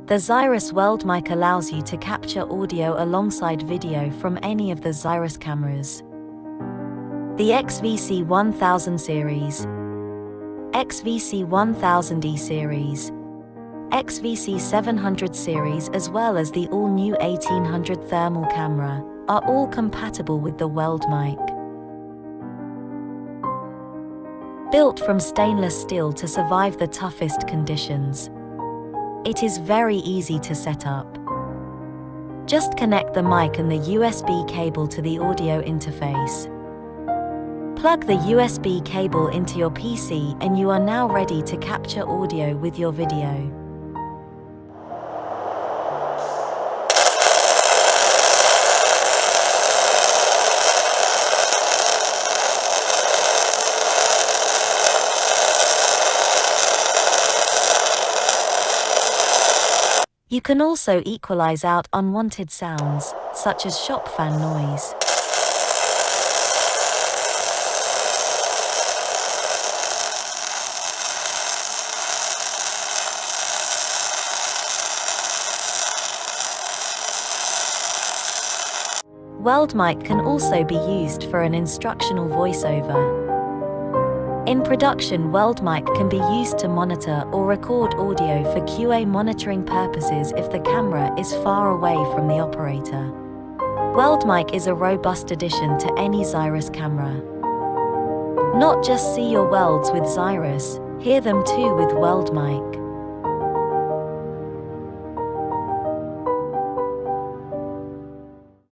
The Xiris WeldMic allows you to capture audio alongside video from any of the Xiris cameras. The XVC1000 series, XVC1000E series, XVC700 series as well as the all-new 1800 thermal camera are all compatible with the WeldMic. Built from stainless steel to survive the toughest conditions, it is very easy to set up. Just connect the mic and the USB cable to the audio interface. Plug the USB cable into your PC and you are now ready to capture audio with your video. You can also equalize out unwanted sounds, such as shop fan noise. WeldMic can also be used for an instructional voiceover. In production, WeldMic can be used to monitor or record audio for QA monitoring purposes if the camera is far away from the operator. WeldMic is a robust addition to any Xiris camera. Not just see your welds with Xiris, hear them too with WeldMic.